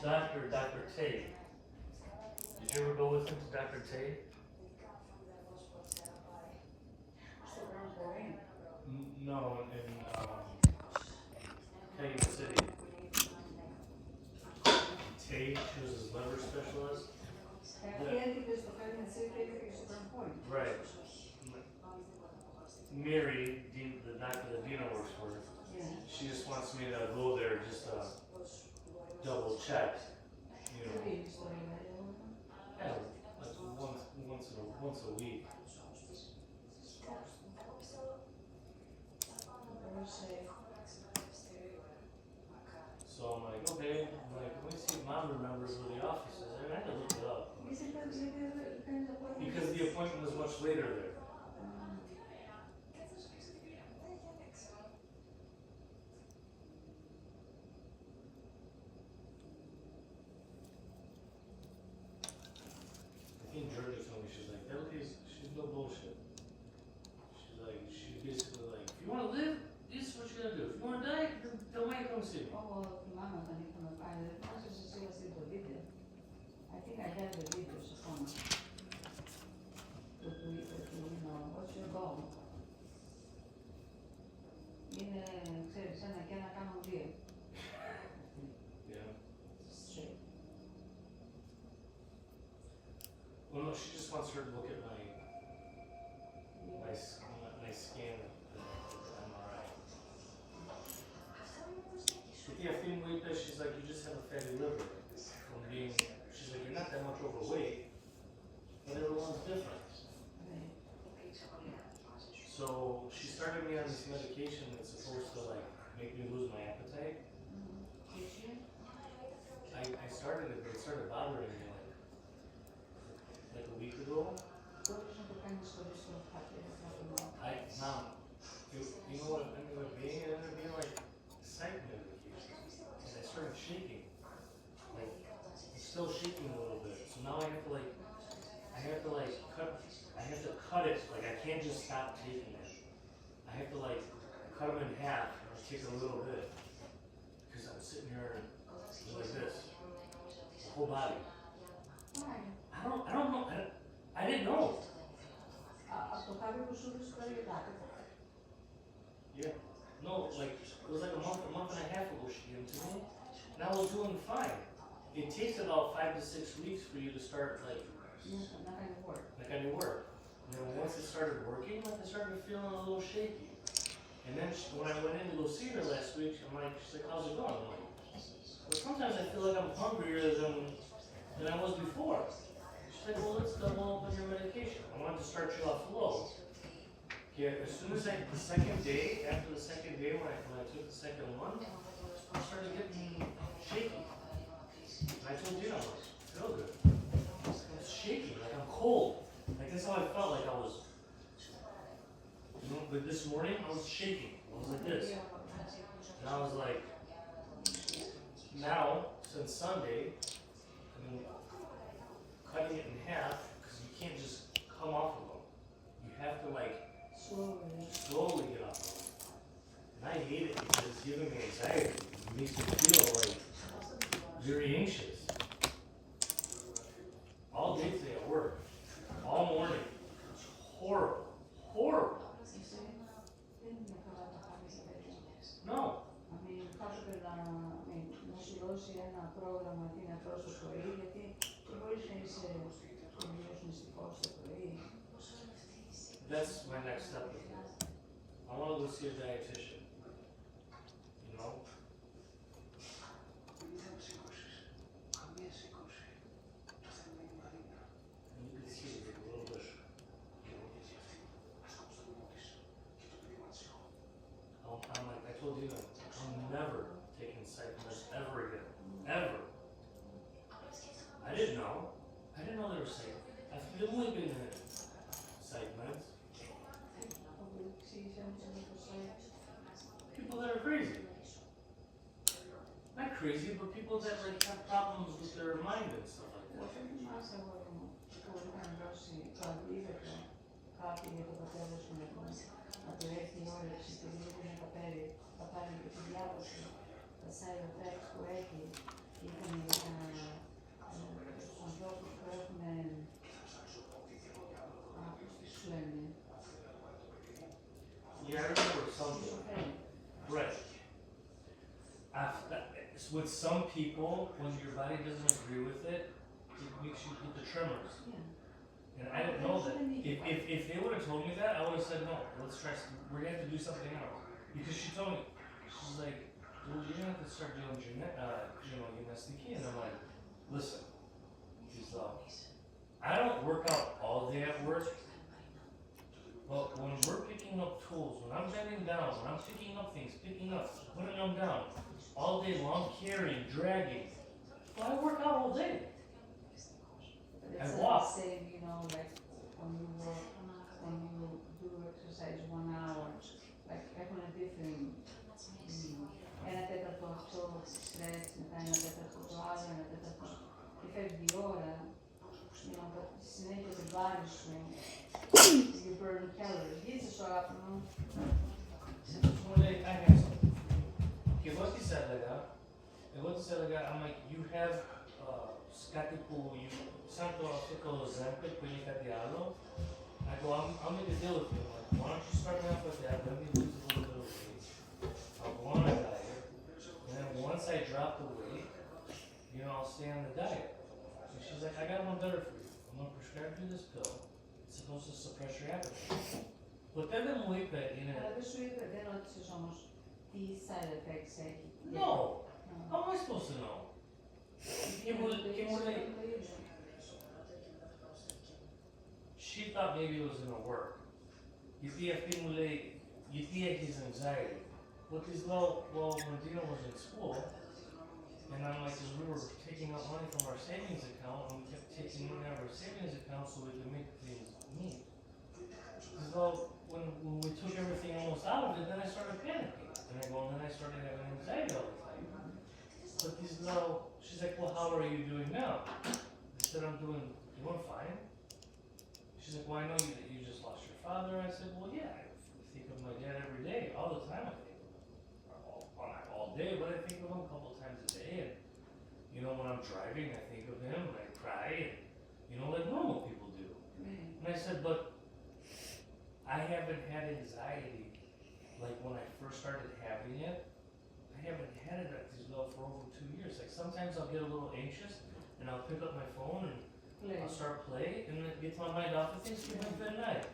doctor, Dr. Tate. Did you ever go with him to Dr. Tate? No, in Calumet City. Tate, she was his liver specialist. Right. Mary, the doctor that Dina works for, she just wants me to go there just to double check, you know. Yeah, like once a week. So I'm like, okay, let me see if Mom remembers where the office is. I had to look it up. Because the appointment was much later there. I think Georgia told me, she's like, that lady's, she's no bullshit. She's like, she's basically like, if you want to live, this is what you're going to do. If you want to die, then don't mind come see me. I think I have the videos somewhere. What's your goal? Είναι, ξέρεις, ένα και ένα κάνω δύο. Yeah. Straight. Well, no, she just wants her to look at my scan of the MRI. But yeah, feeling weight, she's like, you just have a fatty liver from being. She's like, you're not that much overweight, but everyone's different. So she started me on this medication that's supposed to like make me lose my appetite. I started it, but it started bothering me like a week ago. Mom, you know what it ended up being? It ended up being like psych medication. And I started shaking. Like, I'm still shaking a little bit. So now I have to cut it. Like, I can't just stop taking it. I have to like cut them in half and take a little bit. Because I'm sitting here like this. The whole body. Why? I don't know. I didn't know. Yeah. No, like, it was like a month and a half ago she gave it to me. And I was doing fine. It takes about 5 to 6 weeks for you to start, like kind of work. And then once it started working, like, I started feeling a little shaky. And then when I went in to go see her last week, she's like, how's it going? I'm like, well, sometimes I feel like I'm hungrier than I was before. She's like, well, let's double open your medication. I wanted to start you off low. Yeah, as soon as after the second day, when I took the second one, I started getting shaky. And I told you, I feel good. I was shaking, like I'm cold. Like that's how I felt, like I was, but this morning I was shaking. I was like this. And I was like, now, since Sunday, I've been cutting it in half, because you can't just come off of them. You have to like, slowly get off of them. And I hate it because it's giving me anxiety. It makes me feel like very anxious. All day today at work, all morning, it's horrible, horrible. No. That's my next step with it. I want to go see a dietitian. You know? And you can see it a little bit. I'm like, I told you, I'm never taking psych meds ever again. Ever. I didn't know there was psych. I've only been in psych meds. People that are crazy. Not crazy, but people that like have problems with their mind and stuff like that. side effects που έχει, ήταν with some people, when your body doesn't agree with it, it makes you get the tremors. Yeah. And I didn't know that. If they would have told me that, I would have said no. Let's try. We're gonna have to do something else. Because she told me, she's like, well, you're gonna have to start doing gymnastics. And I'm like, listen, she's I don't work out all day at work. But when we're picking up tools, when I'm bending down, when I'm picking up things, putting them down, all day long, carrying, dragging, well, I work out all day. But I it's walk. the same, you know, like when you work, when you do exercise 1 hour, like έχουν different, ένα τέταρτο αυτό stretch, μετά ένα τέταρτο το άλλο, ένα τέταρτο, και φεύγει η ώρα, you know, but συνέχεια την πάρει σου, you burn calories. Γύρισε στο άπνο. I have something. Εγώ τι σε έλεγα, I'm like, you have κάτι που, σαν το αυτό το Zempic που είναι κάτι άλλο, I go, I'll make a deal with you. I'm like, why don't you start me off with that, let me lose a little bit of weight, I'll go on a diet, and then once I drop the weight, you know, I'll stay on the diet. And she's like, I got one better for you. I'm gonna prescribe you this pill. It's supposed to suppress your appetite. Ποτέ μου είπε, είναι... Αλλά δεν σου είπε, δεν ρώτησες όμως τι side effects έχει. No! How am I supposed to know? Και μου λέει... She thought maybe it was gonna work. Γιατί αυτή μου λέει, γιατί έχεις anxiety. Well, because, well, when Dina was in school, and I'm like, we were taking out money from our savings account, and we kept taking money out of our savings account so we could make things neat. Because, well, when we took everything almost out of it, then I started panicking. And then I started having anxiety all the time. But she's like, well, how are you doing now? I said, I'm doing fine. She's like, well, I know you just lost your father. I said, well, yeah, I think of my dad every day, all the time I think of him. Not all day, but I think of him a couple times a day. And, you know, when I'm driving, I think of him, and I cry, and, you know, like normal people do. And I said, but I haven't had anxiety like when I first started having it. I haven't had it at this level for over 2 years. Like sometimes I'll get a little anxious and I'll pick up my phone and I'll start play and it gets my mind off of things to my good night.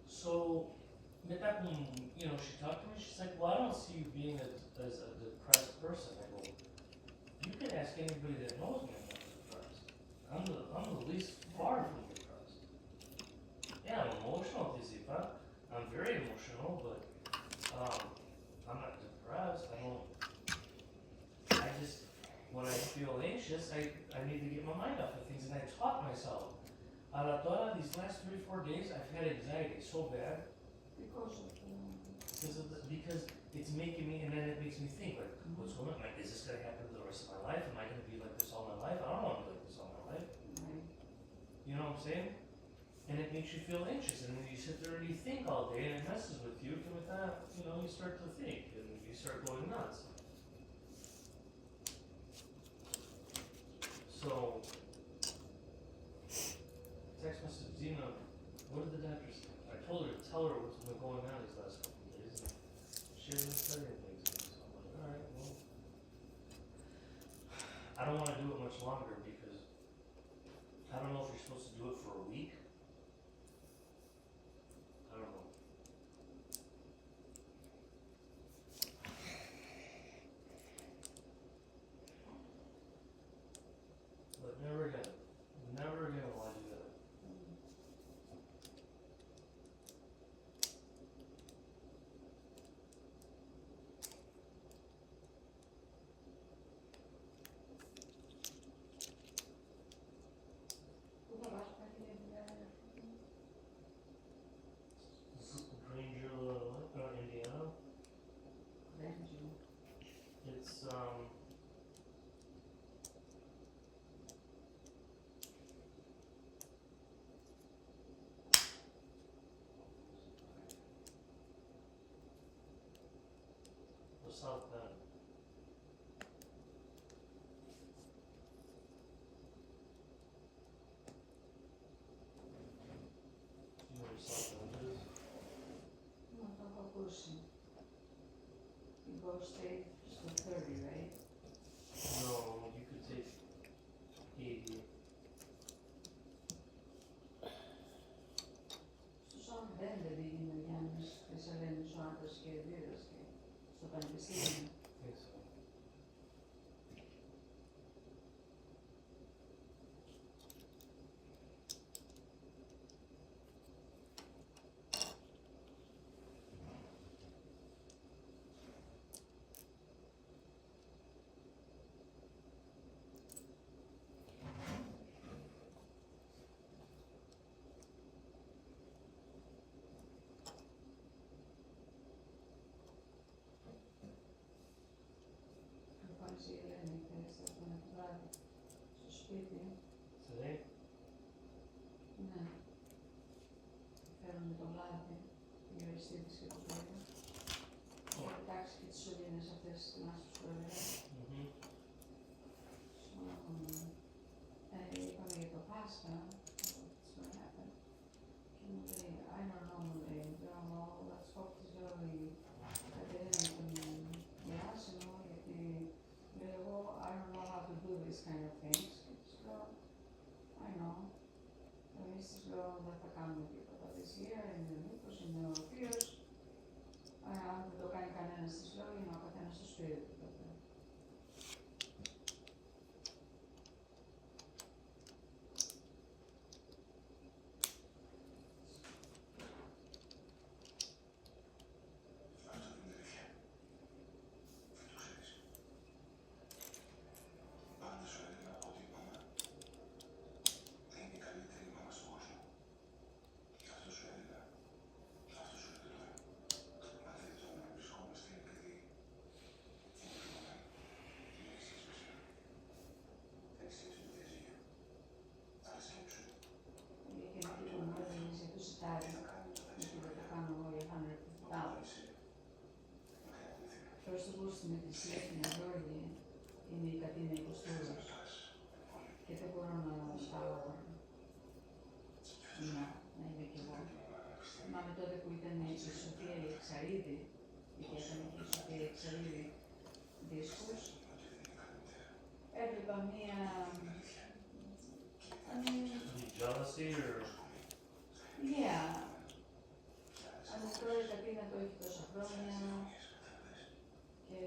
So, you know, she talked to me, she's like, well, I don't see you being as a depressed person. I go, you can ask anybody that knows me I'm not depressed. I'm the least far from depressed. Yeah, I'm emotional, Tizipa. I'm very emotional, but I'm not depressed. When I feel anxious, I need to get my mind off of things, and I taught myself. These last 3-4 days, I've had anxiety so bad. Because it's making me, and then it makes me think, like, what's going on? Like, is this going to happen for the rest of my life? Am I going to be like this all my life? I don't want to be like this all my life. You know what I'm saying? And it makes you feel anxious, and then you sit there and you think all day, and it messes with you, and with that, you know, you start to think, and you start going nuts. So, text message Dina, what did the doctor say? I told her to tell her what's been going on these last couple of days, and she hasn't said anything to me, so I'm like, alright, well, I don't want to do it much longer, because I don't know if you're supposed to do it for a week. I don't know. But never again will I do that. Granger, Indiana. It's the South Bend. You know where South Bend is? You go straight 30, right? No, you could take 80. Στους δεν είναι ο Γιάννης Θεσσαλένης ο άντρας και δίδασκε στο πανεπιστήμιο. I think so. Λοιπόν, η Ελένη χθες από το βράδυ στο σπίτι. Today? Ναι. Φέρνουμε το λάδι, η Αριστίδης και το παιδί. Έχω κοιτάξει και τις σωλήνες αυτές στην άσπρη προεδρία. Mm-hmm. Είπαμε για το Πάσχα, what's gonna happen. Και μου λέει, I don't know, μου λέει, let's hope της λέω η Κατερίνα με τον Γεράσιμο, γιατί λέω εγώ, I don't know how to do these kind of things. Και της λέω, I know. Εμείς της λέω, δεν θα κάνουμε τίποτα this year, είναι ο Νίκος, είναι ο Θείος. Αν δεν το κάνει κανένας της λέω, είναι ο καθένας στο σπίτι του τότε. First of all, στην εκκλησία στην Αγιώργη είναι η Κατίνα Κοστούρα και δεν μπορώ να πάω να είμαι κι εγώ. Θυμάμαι τότε που ήταν η Σοφία η Εξαρίδη, γιατί ήταν και η Σοφία η Εξαρίδη δίσκους, έβλεπα μία... Jealousy or? Yeah. Αν τώρα η Κατίνα το έχει τόσα χρόνια και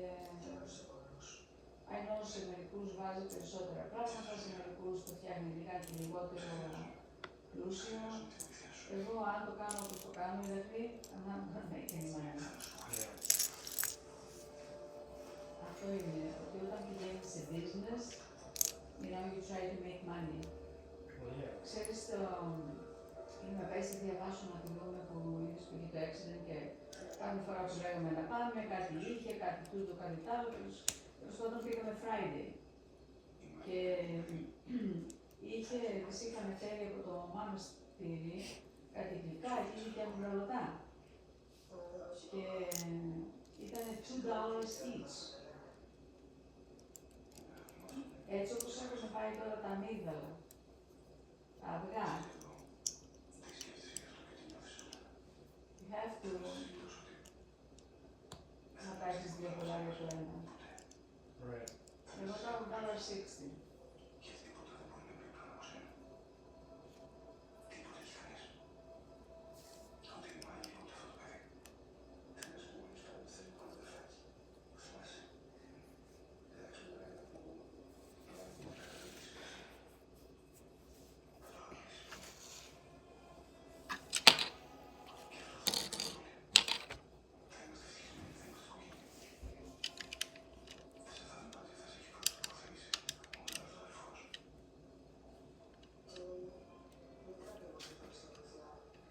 ενώ σε μερικούς βάζει περισσότερα πράγματα, σε μερικούς το φτιάχνει λιγάκι λιγότερο πλούσιο. Εγώ αν το κάνω όπως το κάνω, δηλαδή, I'm not gonna make any money. Αυτό είναι, ότι όταν πηγαίνεις σε business, you know, you try to make money. Ξέρεις, είχαμε πάει στη διαβάσου να τη δούμε που είδες που είχε το accident και κάθε φορά που λέγαμε να πάμε, κάτι είχε, κάτι τούτο, κάτι τ' άλλο. Τέλος πάντων πήγαμε Friday. Και της είχαμε φέρει από το μάναστηρι κάτι γλυκά, εκείνη και αμυγδαλωτά. Και ήταν $2 each. Έτσι όπως έχουν πάει τώρα τα αμύγδαλα, τα αυγά. You have to να πάρεις $2 το ένα. Right. Εγώ τρώω $1.60.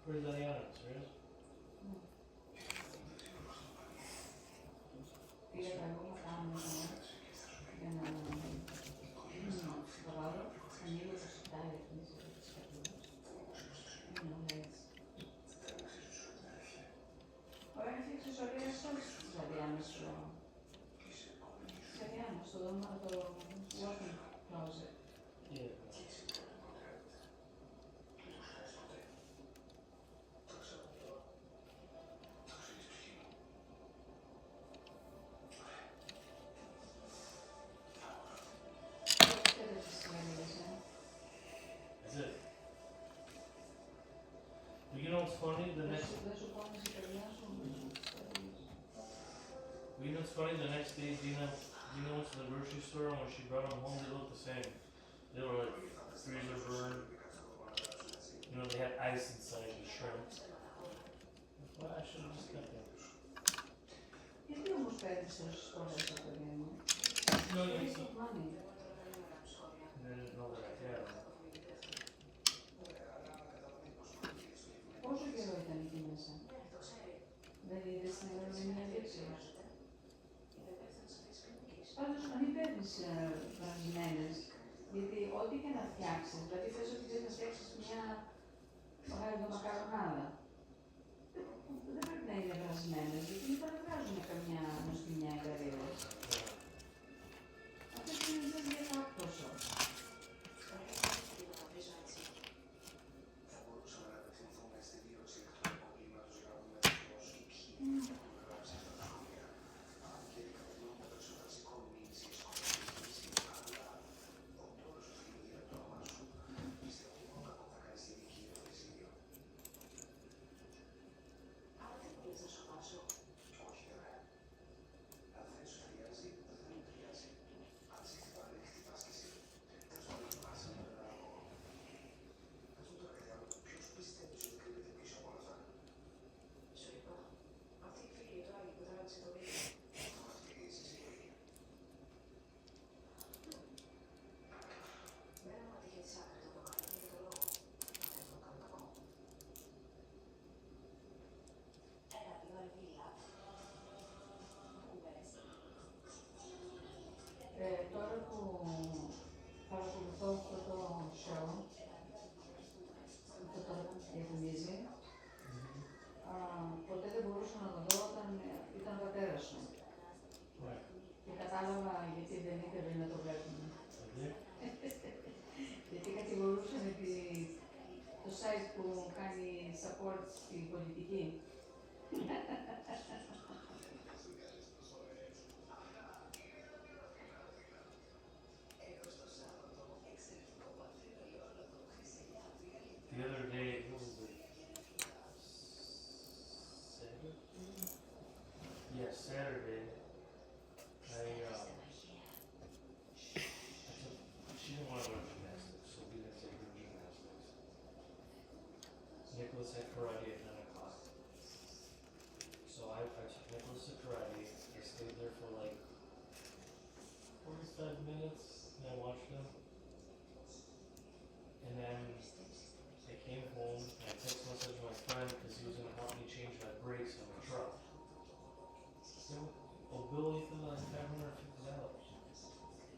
Where's Diana? Serious? Πήγα τα ρούχα πάνω για να το βάλω. Ανοίγω το σιτάρι της καρδούλας. Είναι όλα έτσι. Ωραία, φτιάξεις ωραία σώση της Αριάννας στο δώμα, το walk-in closet. Yeah. funny? The next, Δεν σου πόνες η καρδιά σου. you know, it's funny. The next day, Dina went to the grocery store, and when she brought them home, they looked the same. They were like freezer burned. You know, they had ice inside the shrimp. Well, I should have just kept them. Γιατί όμως παίρνεις τόσες φορές το παιδί μου? No, you Έχεις see. το money. I didn't know that I had them. Πόσο καιρό ήταν εκεί μέσα? Δεν είδες την ημερομηνία λήξεως? Πάντως να μην παίρνεις βρασμένες, γιατί ό,τι και να φτιάξεις, δηλαδή θες ότι θες να φτιάξεις μια μεγάλη μακαρονάδα, δεν πρέπει να είναι βρασμένες, γιατί μετά δεν βγάζουν καμιά νοστιμιά οι καρύδες. Αυτές είναι σαν διατάκτωσο. Τώρα που παρακολουθώ αυτό το show, αυτό το διαφημίζει, ποτέ δεν μπορούσα να το δω όταν ήταν ο πατέρας σου. Right. Και κατάλαβα γιατί δεν ήθελε να το βλέπουμε. Γιατί κατηγορούσαν το site που κάνει support στην πολιτική. The other day, what was it? Saturday? Yeah, Saturday. She didn't want to learn gymnastics, so we didn't take her gymnastics. Nicholas had karate at 9 o'clock. So I took Nicholas to karate. I stayed there for like 45 minutes, and I watched him. And then I came home, and I text messaged my friend because he was going to help me change my brakes on my truck. Ο bill ήθελε like $550.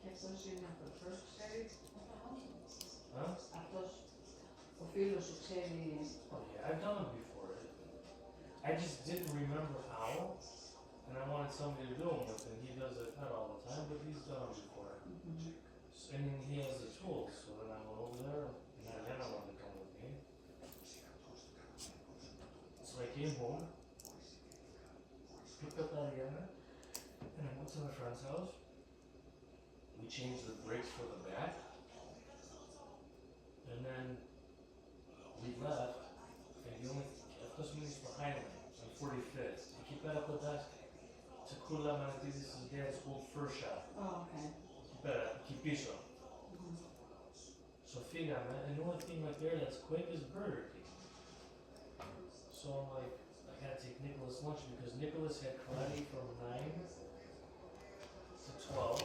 Και αυτός είναι από το first ξέρει. Huh? Αυτός, ο φίλος σου ξέρει. Oh yeah, I've done it before. I just didn't remember how, and I wanted somebody to do them with, and he does it not all the time, but he's done them before. And then he has the tools, so then I went over there, and then I wanted to come with me. So I came home, picked up Ariana, and I went to my friend's house. We changed the brakes for the back, and then we left, and he only left us minutes behind him on 45th. Εκεί πέρα κοντά σε κούλα μανατίδης his dad's old fur shop. Oh, okay. Εκεί πέρα, εκεί πίσω. So φύγαμε, and the only thing right there that's quick is Burger King. So I'm like, I gotta take Nicholas lunch because Nicholas had karate from 9 to 12,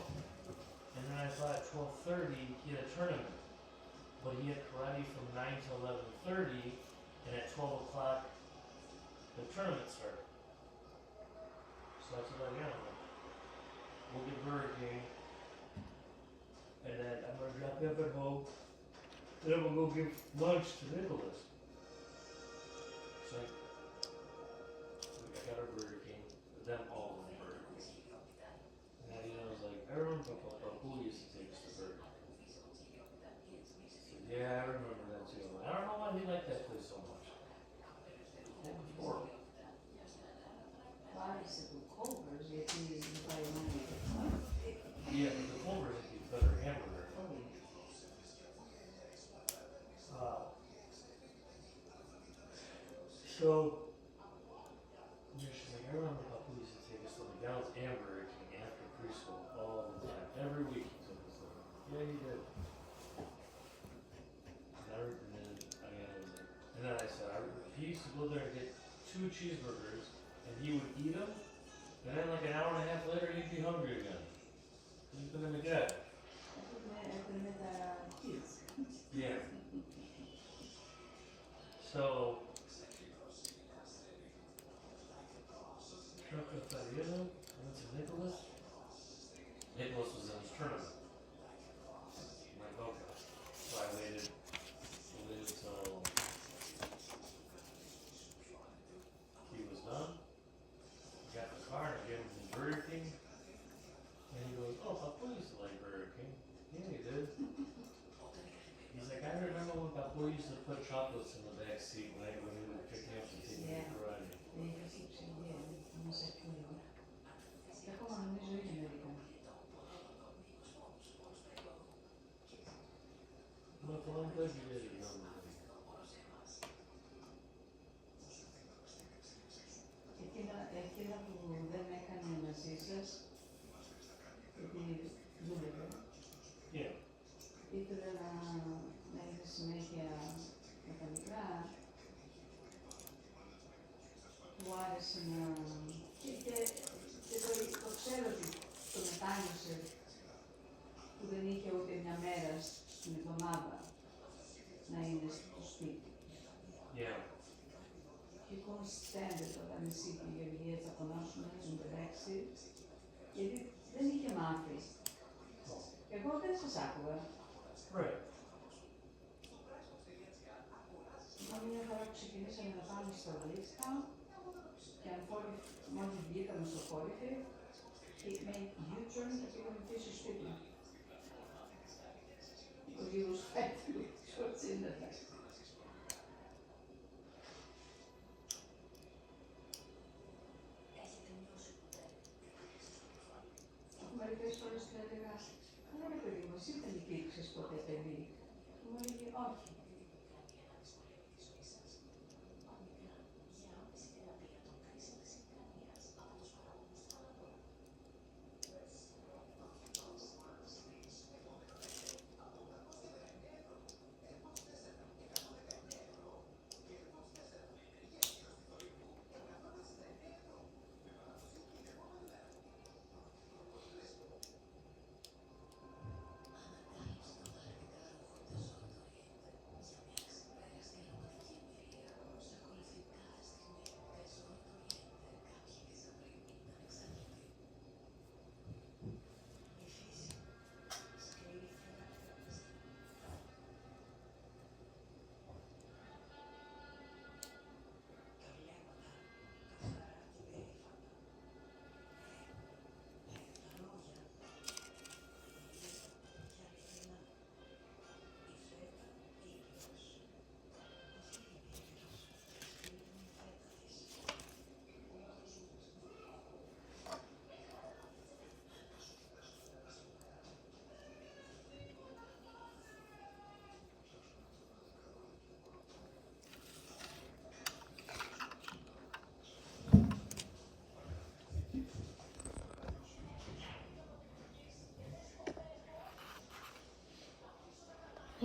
and then I thought at 12:30 he had a tournament, but he had karate from 9 to 11:30, and at 12 o'clock the tournament started. So I said, like, yeah, we'll get Burger King, and then I'm gonna drop him at home, and then we'll go give lunch to Nicholas. So I got our Burger King, them all of them Burger King. And then I was like, I remember Papa who used to take us to Burger King. Yeah, I remember that too. I don't know why he liked that place so much. It was horrible. Άρεσε το Culver's γιατί δεν πάει μόνο. Yeah, but the Culver's would be better hamburger. So So, yeah, she's like, I remember how we used to take us to McDonald's and Burger King after preschool all the time. Every week he took us there. Yeah, he did. And then I said, he used to go there and get 2 cheeseburgers, and he would eat them, and then like an hour and a half later, he'd be hungry again. He's been in the gut. Έπαιρνε τα kids. Yeah. So, Truck of Fariello, went to Nicholas. Nicholas was in his tournament. I'm like, okay. So I waited till he was done. Got the car and I gave him some Burger King. And he goes, oh, Papu used to like Burger King. Yeah, he did. He's like, I remember when Papu used to put chocolates in the back seat when he would pick me up and take me to karate. Είχε σύψη, όμως ακούει. Και ακόμα νομίζω είχε μερικά. But I'm glad you did remember that. Εκείνα που δεν έκανε μαζί σας, γιατί δούλευε, Yeah. ήθελε να είναι συνέχεια με τα μικρά, του άρεσε να... Και το ξέρω ότι το μετάνιωσε που δεν είχε ούτε μια μέρα στην εβδομάδα να είναι στο σπίτι. Yeah. He couldn't stand it όταν εσύ και η Γεωργία τσακωνόσουν με το λέξη, γιατί δεν είχε μάθει. Εγώ δεν σας άκουγα. Right. Μια φορά που ξεκινήσαμε να πάμε στο Λίστα και μόλις βγήκαμε στο κόρυφι, he made U-turn και πήγαμε πίσω σπίτι. Because he was fighting with shorts in the back. Μερικές φορές του έλεγα, καλά ρε παιδί μου, εσύ δεν υπήρξες ποτέ παιδί. Μου έλεγε, όχι.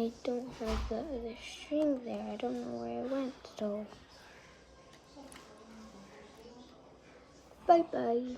I don't have the other string there. I don't know where it went, so bye-bye.